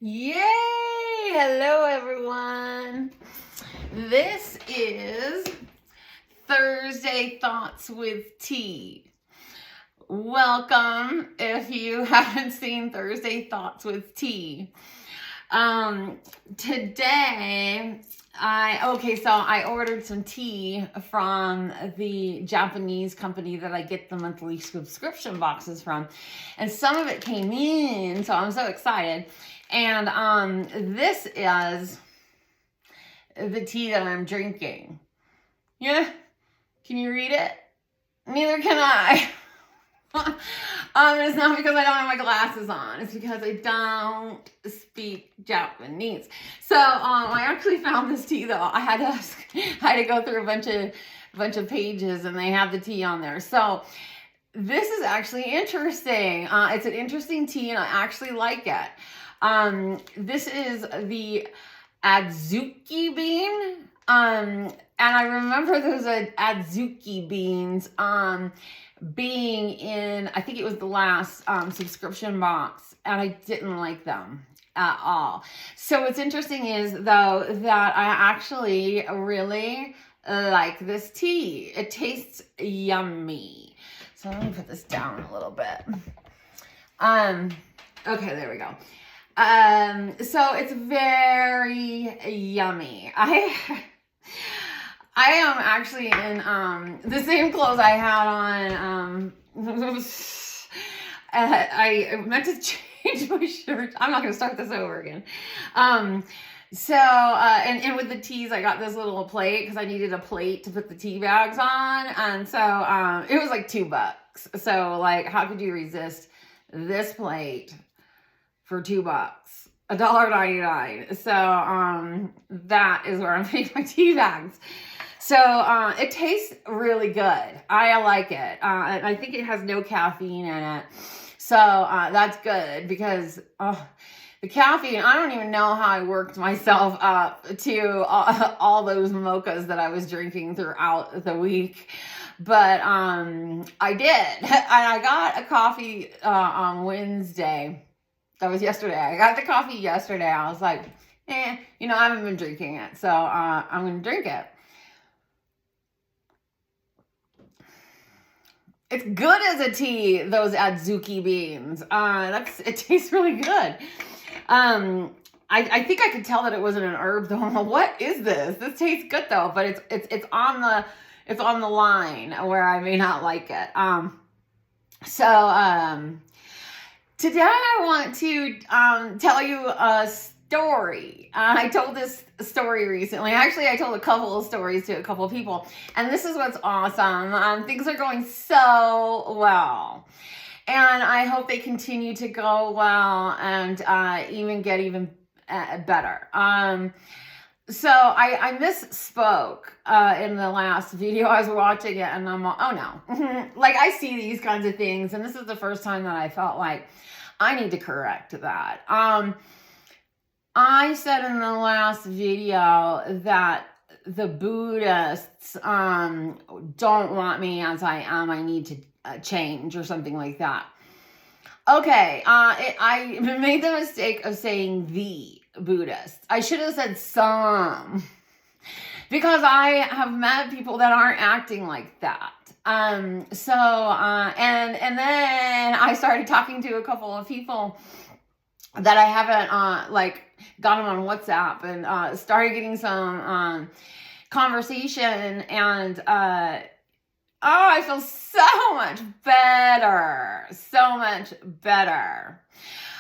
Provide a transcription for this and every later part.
Yay! Hello, everyone. This is Thursday Thoughts with T. Welcome if you haven't seen Thursday Thoughts with T. Today, I ordered some tea from the Japanese company that I get the monthly subscription boxes from, and some of it came in, so I'm so excited. And this is the tea that I'm drinking. Yeah, can you read it? Neither can I. It's not because I don't have my glasses on. It's because I don't speak Japanese. So I actually found this tea though. I had to go through a bunch of pages, and they have the tea on there. So this is actually interesting. It's an interesting tea, and I actually like it. This is the Adzuki bean. And I remember those Adzuki beans being in, I think it was the last subscription box, and I didn't like them at all. So what's interesting is though that I actually really like this tea. It tastes yummy. So let me put this down a little bit. Okay, there we go. So it's very yummy. I am actually in the same clothes I had on. I meant to change my shirt. I'm not going to start this over again. And with the teas, I got this little plate because I needed a plate to put the tea bags on. And so it was like $2. So like, how could you resist this plate for $2? $1.99. So that is where I'm putting my tea bags. So it tastes really good. I like it. And I think it has no caffeine in it. So that's good because the caffeine, I don't even know how I worked myself up to all those mochas that I was drinking throughout the week. But I did. And I got a coffee on Wednesday. That was yesterday. I got the coffee yesterday. I was like, I haven't been drinking it. So I'm going to drink it. It's good as a tea, those Adzuki beans. It tastes really good. I think I could tell that it wasn't an herb though. What is this? This tastes good though, but it's on the line where I may not like it. Today I want to tell you a story. I told this story recently. Actually, I told a couple of stories to a couple of people, and this is what's awesome. Things are going so well, and I hope they continue to go well and even get better. So I misspoke in the last video. I was watching it and I'm oh no. Like I see these kinds of things, and this is the first time that I felt like I need to correct that. I said in the last video that the Buddhists don't want me as I am. I need to change or something like that. Okay, I made the mistake of saying the Buddhists. I should have said some, because I have met people that aren't acting like that. And then I started talking to a couple of people that I haven't got them on WhatsApp, and started getting some conversation, and I feel so much better. So much better.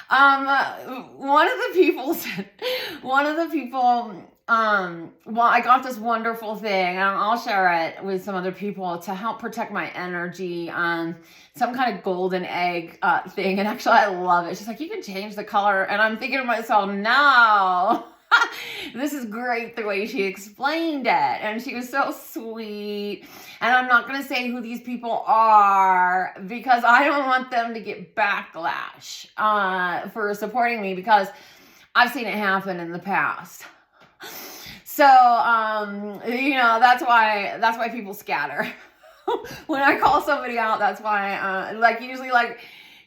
One of the people said, well, I got this wonderful thing, and I'll share it with some other people to help protect my energy. Some kind of golden egg thing, and actually I love it. She's like, you can change the color, and I'm thinking to myself, no. This is great the way she explained it, and she was so sweet. And I'm not going to say who these people are because I don't want them to get backlash for supporting me, because I've seen it happen in the past. So that's why people scatter. When I call somebody out, that's why usually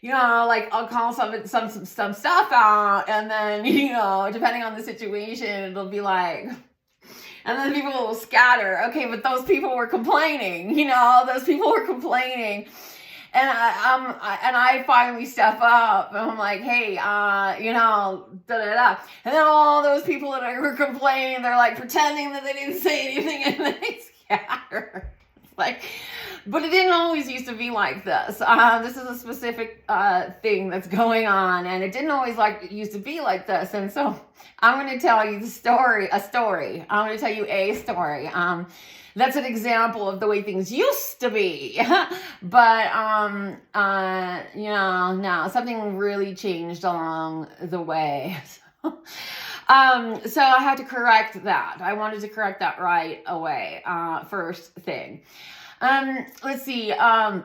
like I'll call some stuff out, and then, depending on the situation, it'll be like, and then people will scatter. Okay, but those people were complaining, those people were complaining. And I finally step up, and I'm like, hey, da da da. And then all those people that were complaining, they're like pretending that they didn't say anything, and then they scatter. Like, but it didn't always used to be like this. This is a specific thing that's going on, and it didn't always used to be like this. And so I'm going to tell you a story. I'm going to tell you a story. That's an example of the way things used to be. But, no, something really changed along the way. So I had to correct that. I wanted to correct that right away. First thing. Let's see. I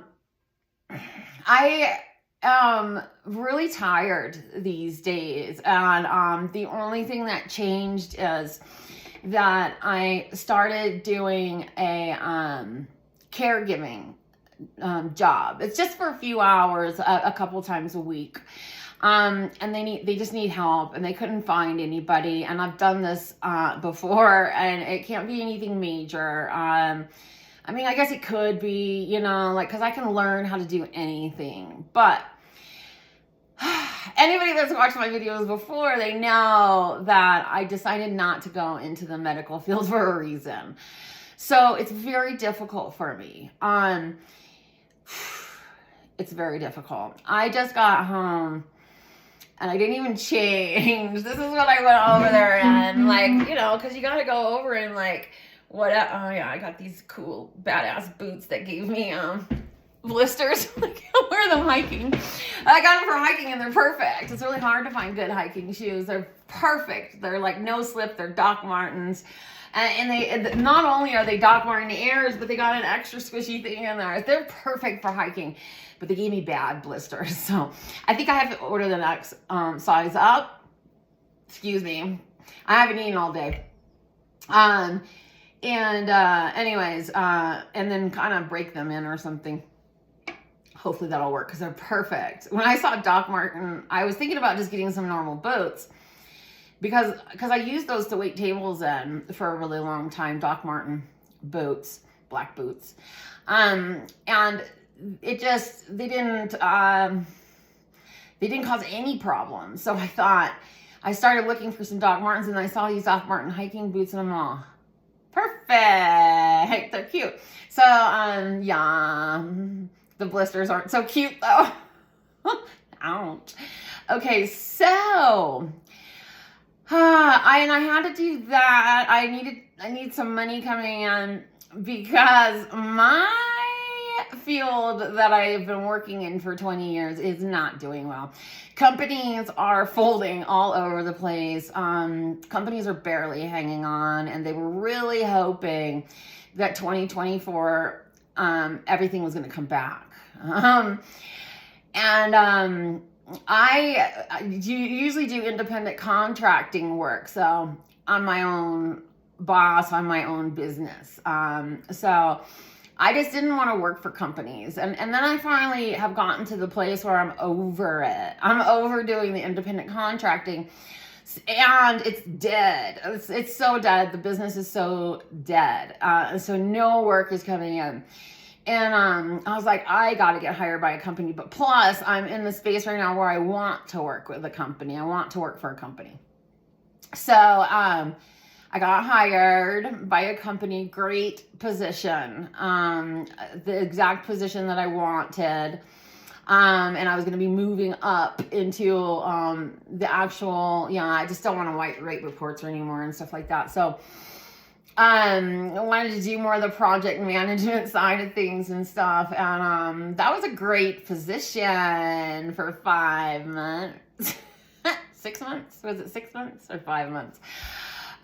am really tired these days. And the only thing that changed is that I started doing a caregiving job. It's just for a few hours, a couple times a week. And they just need help, and they couldn't find anybody. And I've done this before, and it can't be anything major. I guess it could be, because I can learn how to do anything. But anybody that's watched my videos before, they know that I decided not to go into the medical field for a reason. So it's very difficult for me. It's very difficult. I just got home, and I didn't even change. This is what I went over there and because you got to go over and I got these cool badass boots that gave me blisters. I wear them hiking. I got them for hiking, and they're perfect. It's really hard to find good hiking shoes. They're perfect. They're no slip. They're Doc Martens. And they not only are they Doc Marten Airs, but they got an extra squishy thing in there. They're perfect for hiking, but they gave me bad blisters. So I think I have to order the next size up. Excuse me. I haven't eaten all day. Anyways, and then kind of break them in or something. Hopefully that'll work, because they're perfect. When I saw Doc Marten, I was thinking about just getting some normal boots, because I used those to wait tables in for a really long time. Doc Marten boots, black boots, and it just they didn't cause any problems. So I started looking for some Doc Martens, and I saw these Doc Marten hiking boots, and I'm all perfect. They're cute. So yeah. The blisters aren't so cute though. Ouch. Okay, so I had to do that. I need some money coming in, because my field that I've been working in for 20 years is not doing well. Companies are folding all over the place. Companies are barely hanging on, and they were really hoping that 2024 everything was going to come back. I usually do independent contracting work. So I'm my own boss, I'm my own business. So I just didn't want to work for companies. And then I finally have gotten to the place where I'm over it. I'm over doing the independent contracting. And it's dead. It's so dead. The business is so dead. So no work is coming in. And I was like, I got to get hired by a company. But plus, I'm in the space right now where I want to work with a company. I want to work for a company. So I got hired by a company, great position, the exact position that I wanted. And I was going to be moving up into the actual, I just don't want to write reports anymore and stuff like that. So I wanted to do more of the project management side of things and stuff. And that was a great position for 5 months. 6 months? Was it 6 months or 5 months?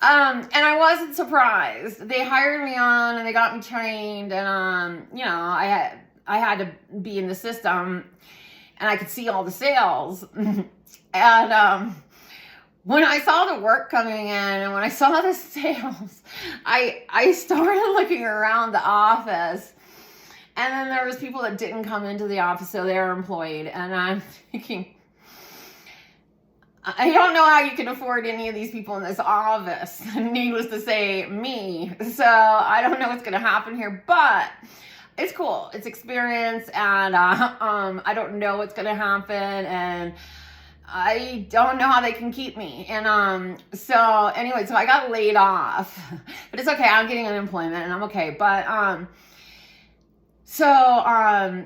And I wasn't surprised. They hired me on, and they got me trained, and I had to be in the system, and I could see all the sales. And when I saw the work coming in, and when I saw the sales, I started looking around the office, And then there was people that didn't come into the office, so they were employed. And I'm thinking, I don't know how you can afford any of these people in this office. Needless to say, me. So I don't know what's going to happen here, but it's cool. It's experience, and I don't know what's going to happen, and I don't know how they can keep me. And so anyway, so I got laid off, but it's okay. I'm getting unemployment, and I'm okay. But so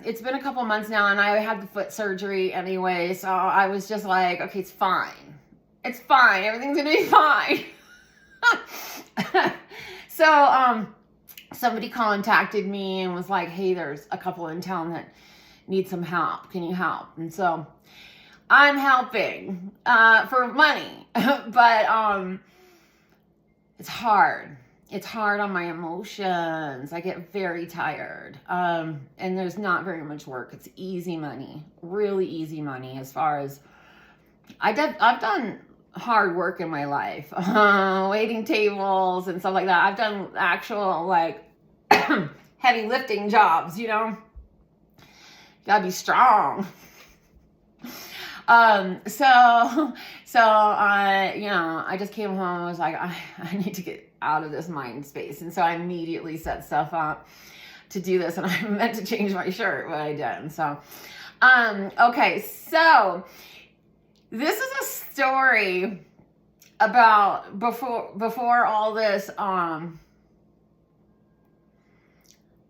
it's been a couple months now, and I had the foot surgery anyway. So I was just like, okay, it's fine. It's fine. Everything's gonna be fine. So somebody contacted me and was like, hey, there's a couple in town that need some help. Can you help? And so I'm helping for money, but it's hard. It's hard on my emotions. I get very tired. And there's not very much work. It's easy money, really easy money. As far as I've done hard work in my life, waiting tables and stuff like that. I've done actual like heavy lifting jobs, you know, gotta be strong. You know, I just came home and was like, I need to get out of this mind space. And so I immediately set stuff up to do this, and I meant to change my shirt, but I didn't. So, okay. So this is a story about before all this,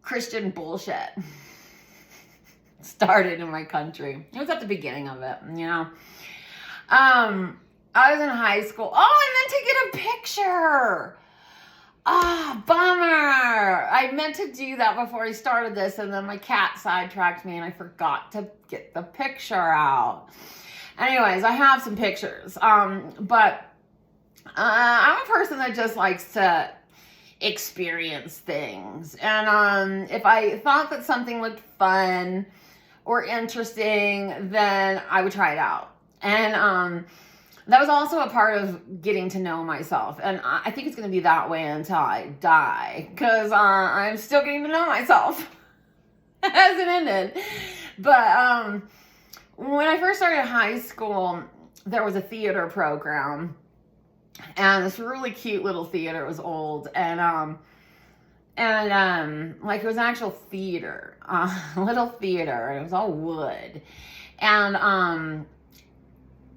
Christian bullshit started in my country. It was at the beginning of it, you know. I was in high school. Oh, I meant to get a picture. Ah, bummer. I meant to do that before I started this, and then my cat sidetracked me, and I forgot to get the picture out. Anyways, I have some pictures. But I'm a person that just likes to experience things. And if I thought that something looked fun or interesting, then I would try it out. And that was also a part of getting to know myself. And I think it's going to be that way until I die, because I'm still getting to know myself. It hasn't ended. But when I first started high school, there was a theater program. And this really cute little theater. It was old. And like it was an actual theater, little theater, and it was all wood. And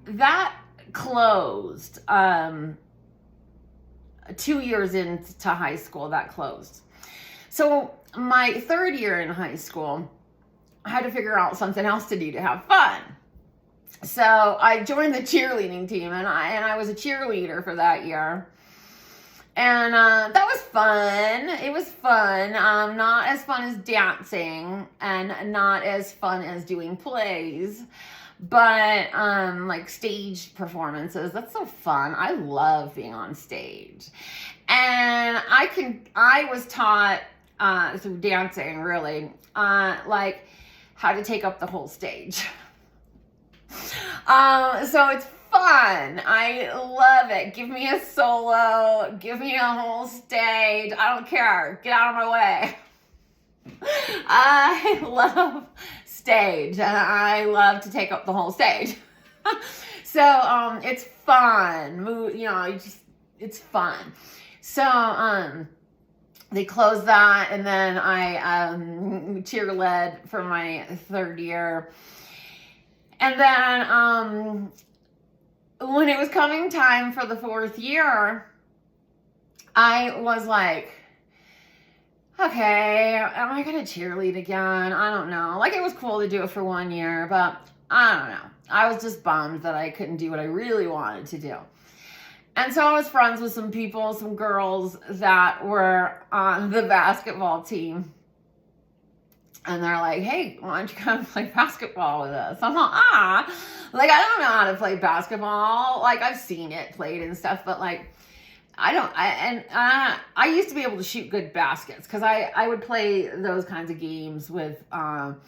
that closed 2 years into high school. That closed. So my third year in high school, I had to figure out something else to do to have fun. So I joined the cheerleading team, and I was a cheerleader for that year. And that was fun. It was fun. Not as fun as dancing, and not as fun as doing plays. But like stage performances, that's so fun. I love being on stage. And I was taught through dancing, really, like how to take up the whole stage. So it's fun. I love it. Give me a solo. Give me a whole stage. I don't care. Get out of my way. I love stage, and I love to take up the whole stage. So it's fun. You know, it's fun. So they closed that, and then I cheer led for my third year. And then when it was coming time for the fourth year, I was like, okay, am I going to cheerlead again? I don't know. Like, it was cool to do it for 1 year, but I don't know. I was just bummed that I couldn't do what I really wanted to do. And so I was friends with some people, some girls that were on the basketball team. And they're like, hey, why don't you come play basketball with us? I'm like, like, I don't know how to play basketball. Like, I've seen it played and stuff, but like, I used to be able to shoot good baskets, because I would play those kinds of games with, you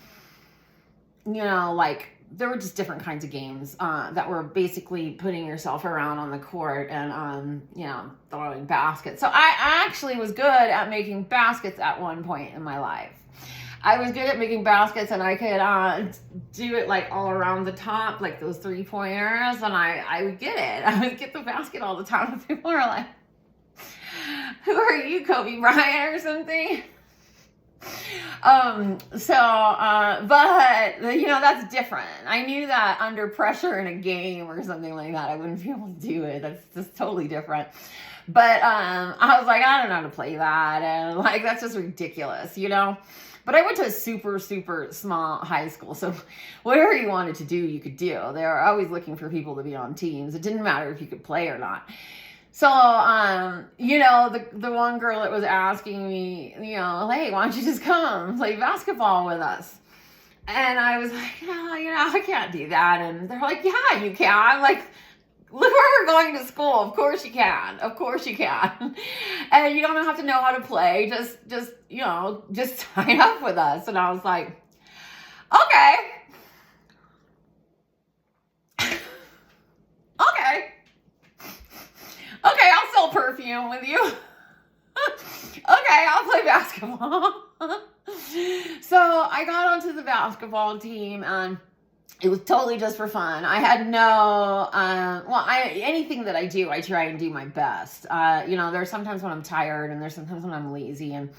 know, like, there were just different kinds of games that were basically putting yourself around on the court and, you know, throwing baskets. So I actually was good at making baskets at one point in my life. I was good at making baskets, and I could do it like all around the top, like those 3-pointers, and I would get it. I would get the basket all the time. People are like, who are you, Kobe Bryant or something? But that's different. I knew that under pressure in a game or something like that, I wouldn't be able to do it. That's just totally different. But I was like, I don't know how to play that, and like that's just ridiculous, But I went to a super, super small high school, so whatever you wanted to do, you could do. They were always looking for people to be on teams. It didn't matter if you could play or not. So, the one girl that was asking me, hey, why don't you just come play basketball with us? And I was like, I can't do that. And they're like, yeah, you can. I'm like, look where we're going to school. Of course you can. Of course you can. And you don't have to know how to play. Just sign up with us. And I was like, okay. Okay, I'll sell perfume with you. Okay, I'll play basketball. So I got onto the basketball team, and it was totally just for fun. I had no, anything that I do, I try and do my best. There's sometimes when I'm tired, and there's sometimes when I'm lazy, and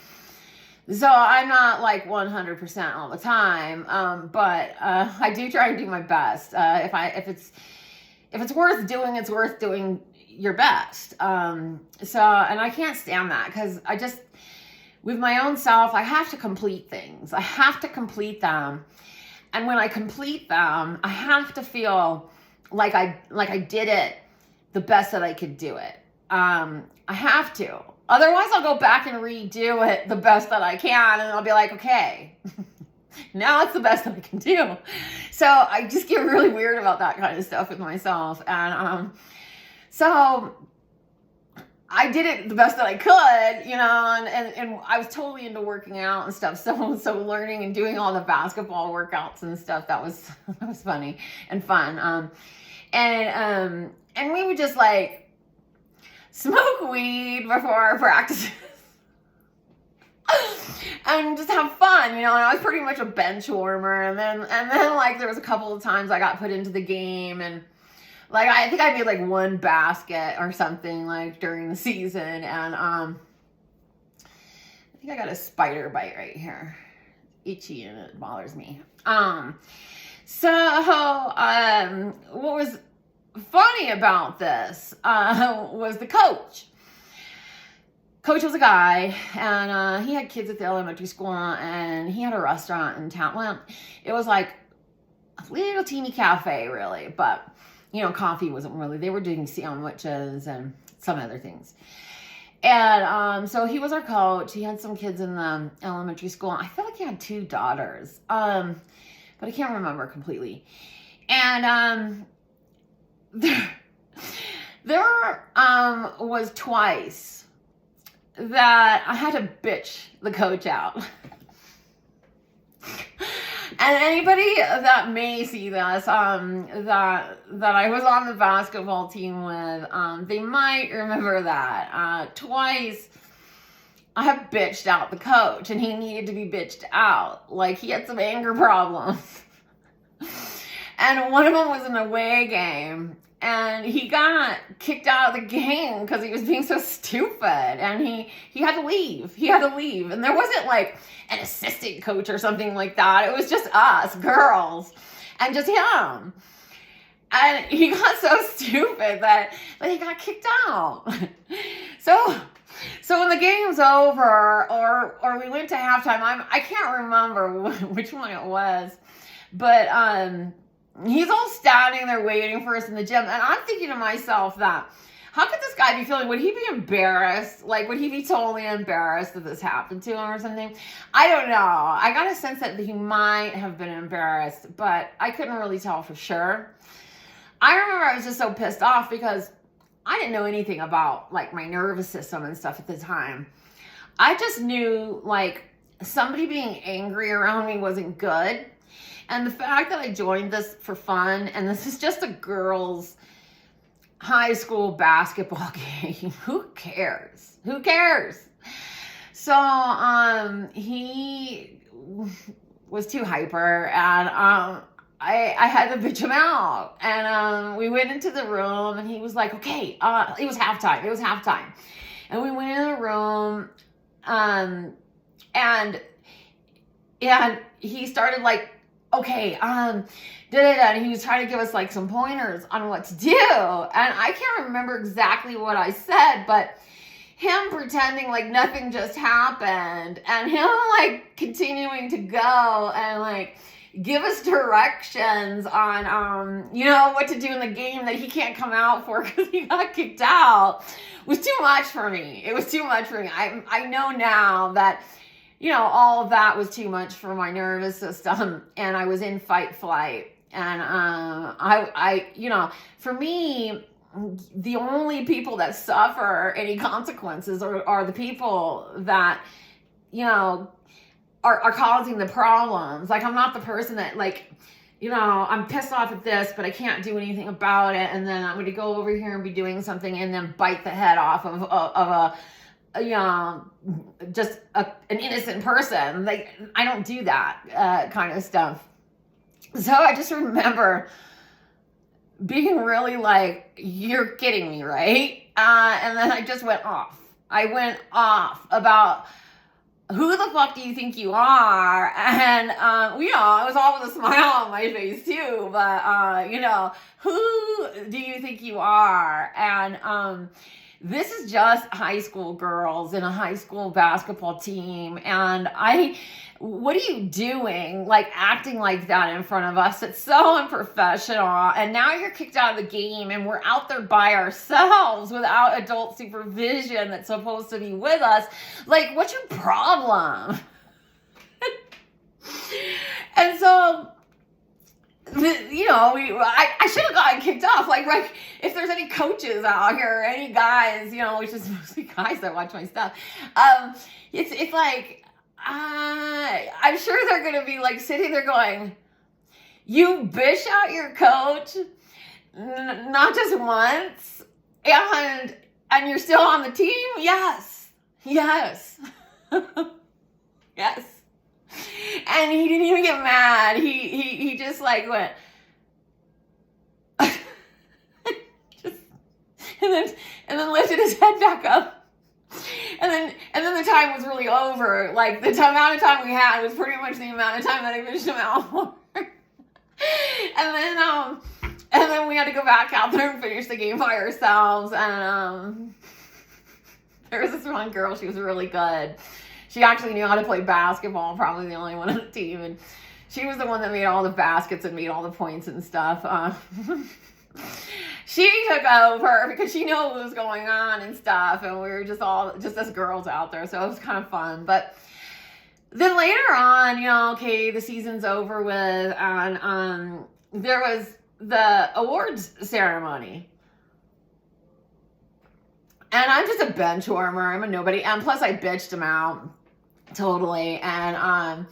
so I'm not like 100% all the time. But I do try and do my best. If it's worth doing, it's worth doing your best. And I can't stand that, because with my own self, I have to complete things. I have to complete them. And when I complete them, I have to feel like I did it the best that I could do it. I have to. Otherwise, I'll go back and redo it the best that I can, and I'll be like, okay, now it's the best that I can do. So I just get really weird about that kind of stuff with myself. And so I did it the best that I could, and I was totally into working out and stuff. So learning and doing all the basketball workouts and stuff, that was funny and fun. And we would just like smoke weed before our practices and just have fun, and I was pretty much a bench warmer. And then like there was a couple of times I got put into the game, and like, I think I made like one basket or something like during the season. And I think I got a spider bite right here. Itchy, and it bothers me. What was funny about this was the coach. Coach was a guy, and he had kids at the elementary school, and he had a restaurant in town. Well, it was like a little teeny cafe, really, but coffee wasn't really. They were doing sandwiches and some other things. And so he was our coach. He had some kids in the elementary school. I feel like he had 2 daughters, but I can't remember completely. And there was twice that I had to bitch the coach out. And anybody that may see this, that I was on the basketball team with, they might remember that. Twice, I have bitched out the coach, and he needed to be bitched out. Like, he had some anger problems. And one of them was an away game, and he got kicked out of the game because he was being so stupid, and he had to leave. He had to leave, and there wasn't like an assistant coach or something like that. It was just us girls and just him. And he got so stupid that he got kicked out. So when the game's over, or we went to halftime, I can't remember which one it was, but he's all standing there waiting for us in the gym, and I'm thinking to myself that, how could this guy be feeling? Would he be embarrassed? Like, would he be totally embarrassed that this happened to him or something? I don't know. I got a sense that he might have been embarrassed, but I couldn't really tell for sure. I remember I was just so pissed off because I didn't know anything about like my nervous system and stuff at the time. I just knew like somebody being angry around me wasn't good. And the fact that I joined this for fun, and this is just a girls' high school basketball game. Who cares? Who cares? So he was too hyper, and I had to bitch him out. And we went into the room, and he was like, okay, it was halftime. And we went in the room, and he started like, okay, and he was trying to give us like some pointers on what to do. And I can't remember exactly what I said, but him pretending like nothing just happened, and him like continuing to go and like give us directions on what to do in the game that he can't come out for because he got kicked out, was too much for me. It was too much for me. I know now that all of that was too much for my nervous system, and I was in fight flight. And for me, the only people that suffer any consequences are the people that are causing the problems. Like, I'm not the person that like, I'm pissed off at this, but I can't do anything about it, and then I'm going to go over here and be doing something and then bite the head off of just an innocent person. Like, I don't do that kind of stuff. So I just remember being really like, you're kidding me, right? And then I just went off. I went off about, who the fuck do you think you are? And, it was all with a smile on my face too, but, who do you think you are? And, this is just high school girls in a high school basketball team. And what are you doing? Like, acting like that in front of us? It's so unprofessional. And now you're kicked out of the game, and we're out there by ourselves without adult supervision that's supposed to be with us. Like, what's your problem? And so, I should have gotten kicked off. Like, right, if there's any coaches out here, or any guys, which is mostly guys that watch my stuff, it's like, I'm sure they're going to be like sitting there going, you bitch out your coach, not just once, and you're still on the team? Yes. Yes. And he didn't even get mad. He just like went, and then lifted his head back up. And then the time was really over. Like, the amount of time we had was pretty much the amount of time that I bitched him out for. And then we had to go back out there and finish the game by ourselves. And there was this one girl, she was really good. She actually knew how to play basketball, probably the only one on the team. And she was the one that made all the baskets and made all the points and stuff. She took over because she knew what was going on and stuff. And we were just as girls out there. So it was kind of fun. But then later on, the season's over with. And there was the awards ceremony. And I'm just a bench warmer. I'm a nobody. And plus, I bitched him out. Totally. And,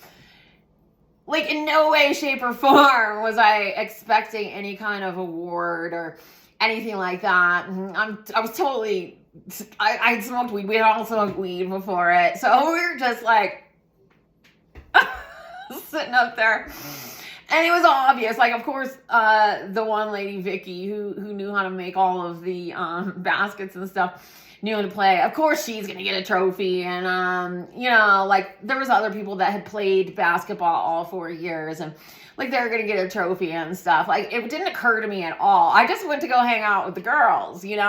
like, in no way, shape, or form was I expecting any kind of award or anything like that. I was totally, I had smoked weed. We had all smoked weed before it. So we were just like, sitting up there. And it was obvious. Like, of course, the one lady, Vicky, who knew how to make all of the baskets and stuff, knew how to play. Of course, she's going to get a trophy. And, like, there was other people that had played basketball all 4 years. And, like, they were going to get a trophy and stuff. Like, it didn't occur to me at all. I just went to go hang out with the girls, And,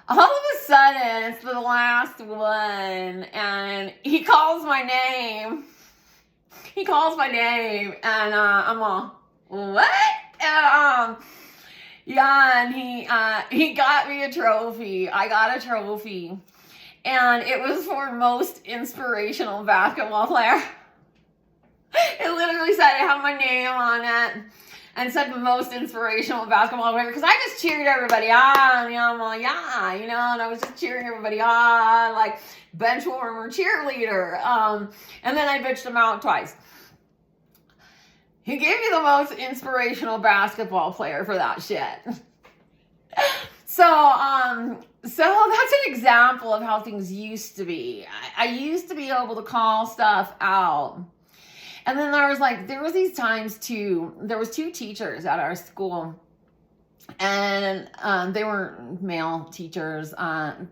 all of a sudden, it's the last one. And he calls my name. And I'm all, what? And and he got me a trophy. I got a trophy, and it was for most inspirational basketball player. It literally said it had my name on it, and said most inspirational basketball player, because I just cheered everybody on. I'm like, yeah, and I was just cheering everybody on, like bench warmer, cheerleader. And then I bitched him out twice. He gave me the most inspirational basketball player for that shit. So that's an example of how things used to be. I used to be able to call stuff out. And then there was these times too, there was two teachers at our school, and they were male teachers, and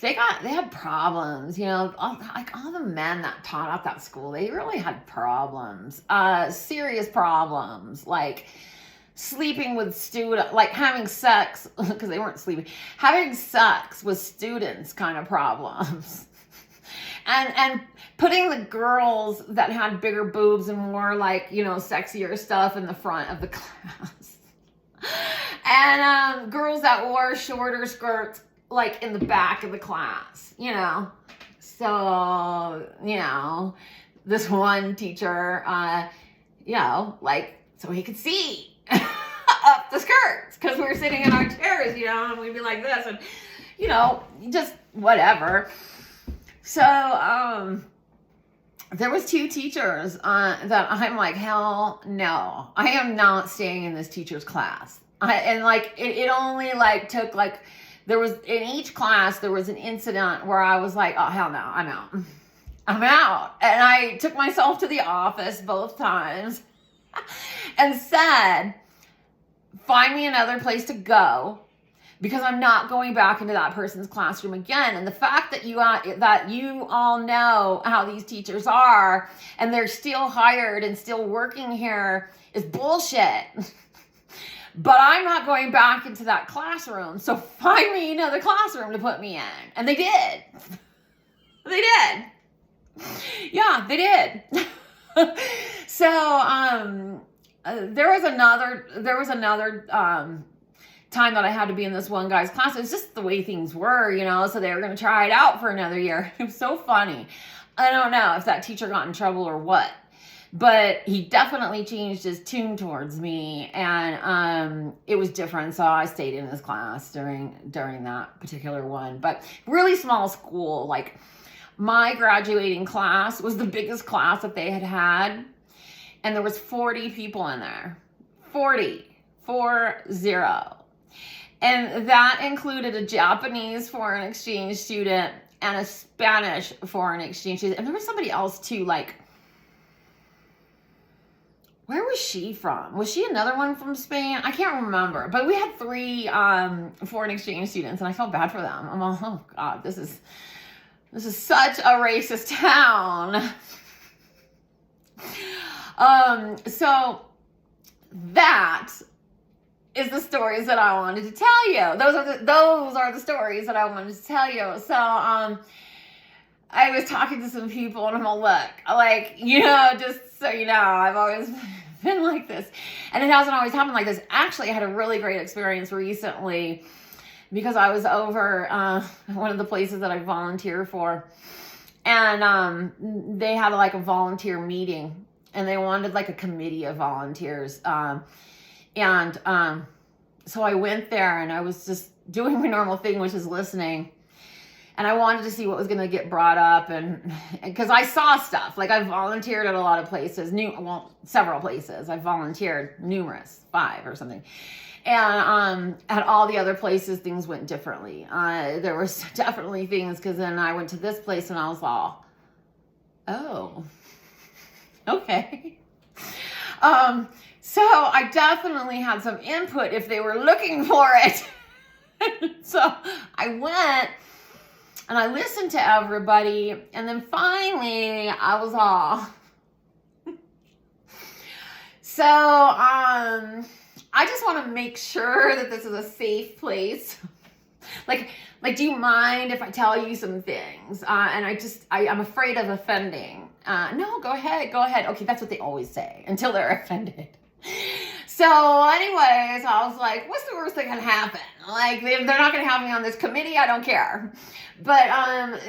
they had problems, all the men that taught at that school, they really had problems, serious problems, like sleeping with students, like having sex, because they weren't sleeping, having sex with students kind of problems. And putting the girls that had bigger boobs and more like, sexier stuff in the front of the class. And girls that wore shorter skirts like in the back of the class, So, this one teacher, so he could see up the skirts, because we were sitting in our chairs, and we'd be like this, and, just whatever. So, there was two teachers that I'm like, hell no, I am not staying in this teacher's class. It only took there was, in each class, there was an incident where I was like, oh, hell no, I'm out. I'm out. And I took myself to the office both times and said, find me another place to go, because I'm not going back into that person's classroom again. And the fact that you all know how these teachers are, and they're still hired and still working here, is bullshit. But I'm not going back into that classroom, so find me another classroom to put me in. And they did. They did. Yeah, they did. So there was another time that I had to be in this one guy's class. It was just the way things were, so they were going to try it out for another year. It was so funny. I don't know if that teacher got in trouble or what, but he definitely changed his tune towards me, and it was different. So I stayed in his class during that particular one. But really small school, like my graduating class was the biggest class that they had, and there was 40 people in there. 40. And that included a Japanese foreign exchange student and a Spanish foreign exchange student. And there was somebody else too, where was she from? Was she another one from Spain? I can't remember. But we had 3 foreign exchange students, and I felt bad for them. I'm like, oh God, this is such a racist town. So that is the stories that I wanted to tell you. Those are the stories that I wanted to tell you. So I was talking to some people, and I'm like, just so you know, I've always been like this, and it hasn't always happened like this. Actually, I had a really great experience recently, because I was over one of the places that I volunteer for, and they had a volunteer meeting, and they wanted a committee of volunteers. So I went there, and I was just doing my normal thing, which is listening. And I wanted to see what was going to get brought up, and because I saw stuff. I volunteered at a lot of places, several places. I volunteered numerous, 5 or something. And at all the other places, things went differently. There was definitely things, because then I went to this place, and I was all, oh, okay. So I definitely had some input if they were looking for it. So I went, and I listened to everybody, and then finally I was all. So I just want to make sure that this is a safe place. Do you mind if I tell you some things? And I'm afraid of offending. No, go ahead. Okay, that's what they always say until they're offended. So anyways, I was like, what's the worst that can happen? They're not going to have me on this committee. I don't care. But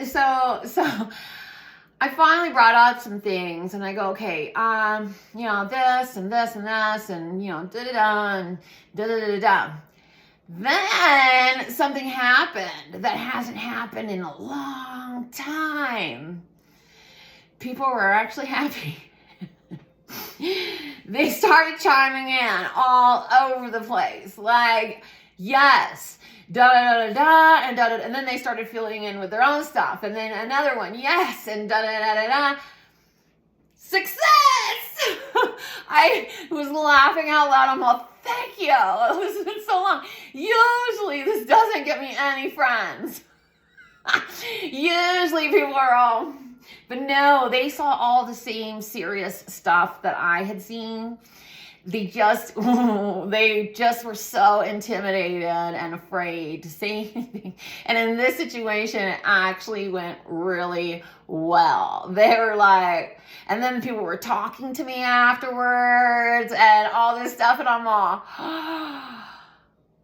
so I finally brought up some things, and I go, okay, this and this and this, and da-da-da and da-da-da-da. Then something happened that hasn't happened in a long time. People were actually happy. They started chiming in all over the place. yes, da da da da, and da da, and then they started filling in with their own stuff, and then another one, yes, and da da da da da. Success! I was laughing out loud. I'm all, thank you. It's been so long. Usually this doesn't get me any friends. Usually people are all, but no, they saw all the same serious stuff that I had seen. They just were so intimidated and afraid to say anything. And in this situation, it actually went really well. They were like, and then people were talking to me afterwards and all this stuff, and I'm all,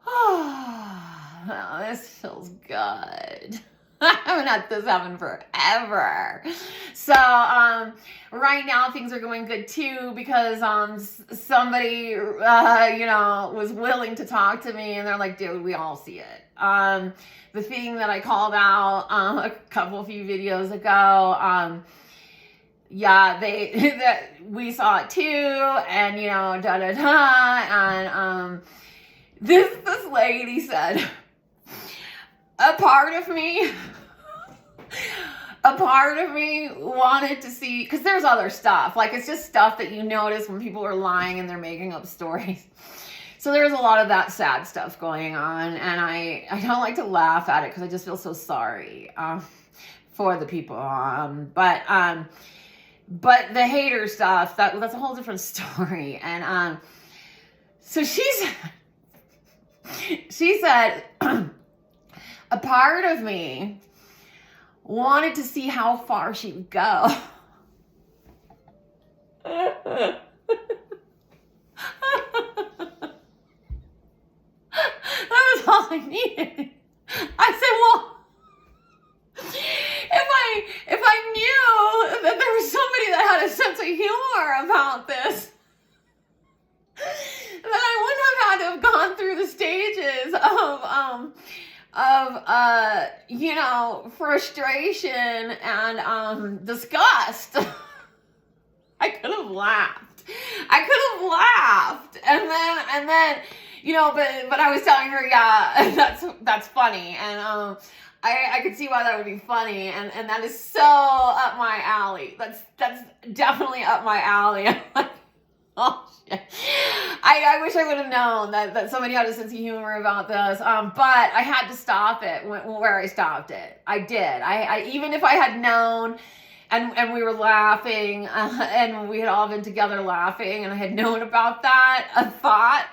oh, this feels good. I haven't had this happen forever. So right now things are going good too, because somebody was willing to talk to me, and they're like, dude, we all see it. The thing that I called out a few videos ago, yeah, we saw it too, and da da da, and this lady said, a part of me wanted to see, because there's other stuff, like it's just stuff that you notice when people are lying and they're making up stories. So there's a lot of that sad stuff going on, and I don't like to laugh at it because I just feel so sorry for the people. But the hater stuff, that's a whole different story. And so she said, a part of me wanted to see how far she would go. That was all I needed. I said, well, if I knew that there was somebody that had a sense of humor about this, then I wouldn't have had to have gone through the stages of frustration and disgust. I could have laughed. And then, but I was telling her, yeah, that's funny. And I could see why that would be funny. And that is so up my alley. That's definitely up my alley. I'm like, oh shit. I wish I would have known that somebody had a sense of humor about this. But I had to stop it where I stopped it. I did. I even if I had known, and we were laughing, and we had all been together laughing, and I had known about that, I thought,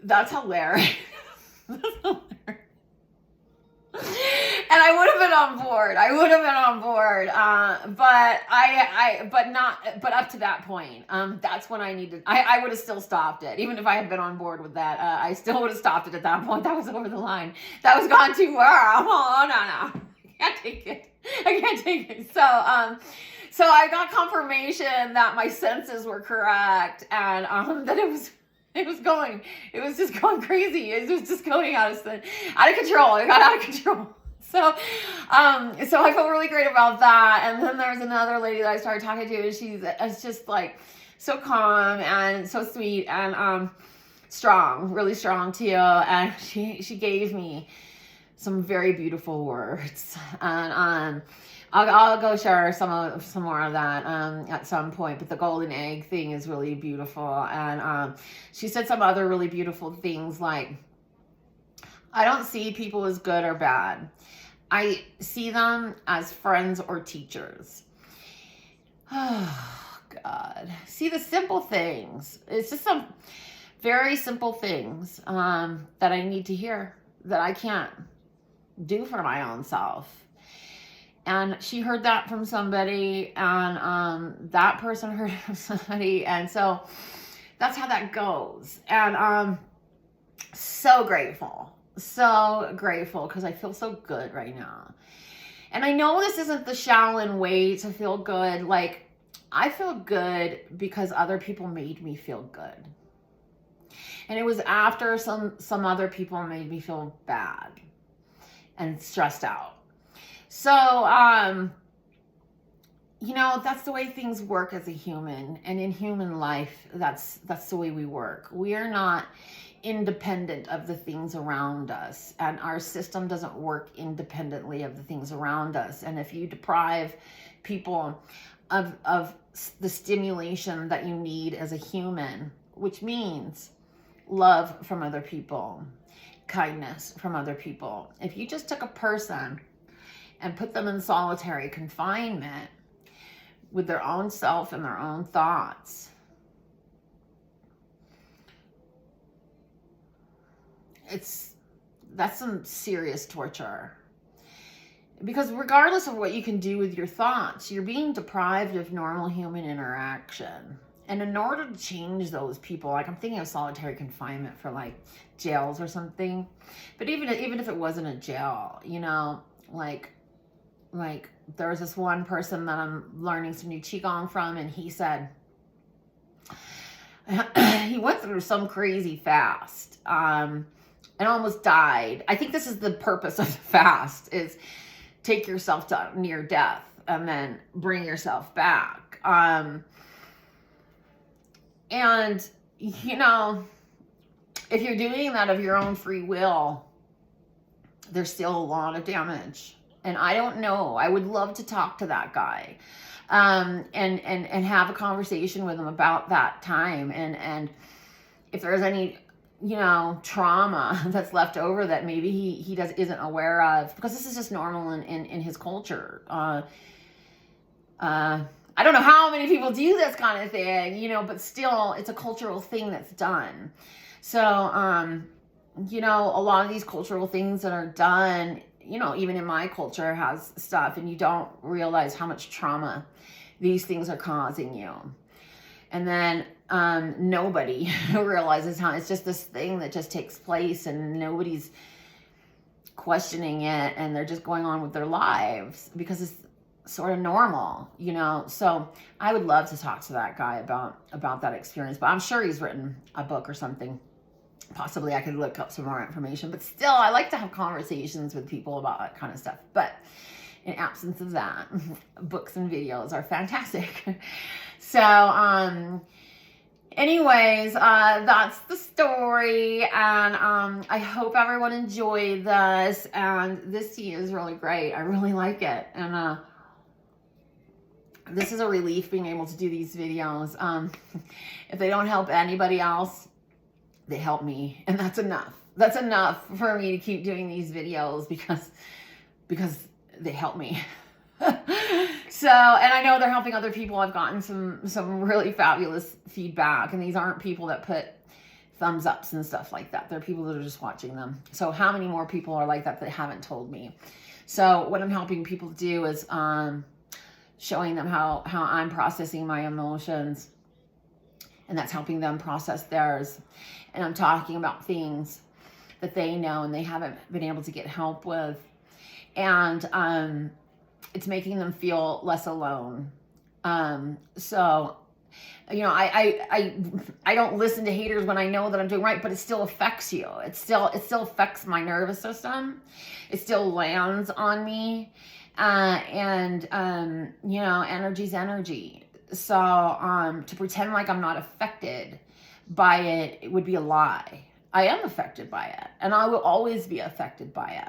that's hilarious. That's hilarious. And I would have been on board. But up to that point, that's when I would have still stopped it. Even if I had been on board with that, I still would have stopped it at that point. That was over the line. That was gone too far. Oh, no. I can't take it. So I got confirmation that my senses were correct, and that it was just going crazy. It was just going out of control. It got out of control. So I felt really great about that. And then there's another lady that I started talking to, and she's just like so calm and so sweet and strong, really strong too. And she gave me some very beautiful words. And I'll go share some more of that at some point. But the golden egg thing is really beautiful. And she said some other really beautiful things like, I don't see people as good or bad. I see them as friends or teachers. Oh, God. See the simple things. It's just some very simple things that I need to hear that I can't do for my own self. And she heard that from somebody, and that person heard it from somebody, and so that's how that goes. And so grateful because I feel so good right now. And I know this isn't the Shaolin way to feel good. Like, I feel good because other people made me feel good, and it was after some other people made me feel bad and stressed out. So, that's the way things work as a human. And in human life, that's the way we work. We are not independent of the things around us, and our system doesn't work independently of the things around us. And if you deprive people of the stimulation that you need as a human, which means love from other people, kindness from other people. If you just took a person and put them in solitary confinement with their own self and their own thoughts, that's some serious torture. Because regardless of what you can do with your thoughts, you're being deprived of normal human interaction. And in order to change those people, like I'm thinking of solitary confinement for like jails or something. But even if it wasn't a jail, like there was this one person that I'm learning some new Qigong from, and he said he went through some crazy fast and almost died. I think this is the purpose of the fast, is take yourself to near death and then bring yourself back. And, if you're doing that of your own free will, there's still a lot of damage. And I don't know. I would love to talk to that guy and have a conversation with him about that time. And if there's any, trauma that's left over that maybe he isn't aware of, because this is just normal in his culture. I don't know how many people do this kind of thing, but still it's a cultural thing that's done. So, a lot of these cultural things that are done, even in my culture has stuff, and you don't realize how much trauma these things are causing you. And then nobody realizes how it's just this thing that just takes place and nobody's questioning it, and they're just going on with their lives because it's sort of normal, So I would love to talk to that guy about that experience, but I'm sure he's written a book or something. Possibly I could look up some more information, but still I like to have conversations with people about that kind of stuff. But in absence of that, books and videos are fantastic. So, anyways, that's the story, and I hope everyone enjoyed this, and this tea is really great. I really like it, and this is a relief being able to do these videos. If they don't help anybody else, they help me, and that's enough. That's enough for me to keep doing these videos because they help me. So, and I know they're helping other people. I've gotten some really fabulous feedback, and these aren't people that put thumbs ups and stuff like that. They're people that are just watching them. So how many more people are like that haven't told me? So what I'm helping people do is showing them how I'm processing my emotions, and that's helping them process theirs. And I'm talking about things that they know and they haven't been able to get help with, and it's making them feel less alone. So I don't listen to haters when I know that I'm doing right, but it still affects you. It still affects my nervous system. It still lands on me. Energy's energy. So, to pretend like I'm not affected by it, it would be a lie. I am affected by it, and I will always be affected by it.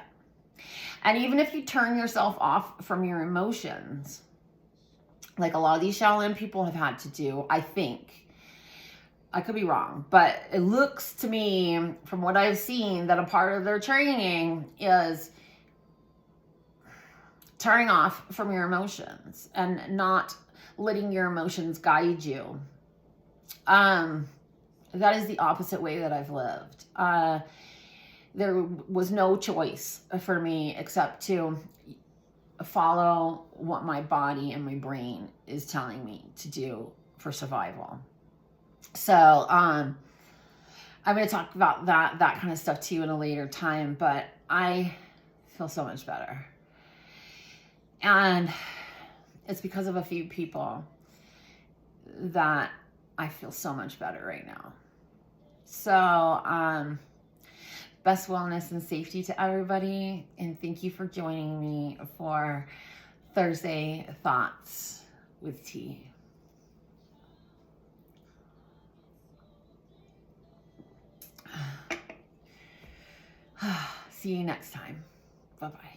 And even if you turn yourself off from your emotions, like a lot of these Shaolin people have had to do, I think, I could be wrong, but it looks to me from what I've seen that a part of their training is turning off from your emotions and not letting your emotions guide you. That is the opposite way that I've lived. There was no choice for me except to follow what my body and my brain is telling me to do for survival. So, I'm going to talk about that kind of stuff too in a later time, but I feel so much better. And it's because of a few people that I feel so much better right now. So, best wellness and safety to everybody. And thank you for joining me for Thursday Thoughts with tea. See you next time. Bye-bye.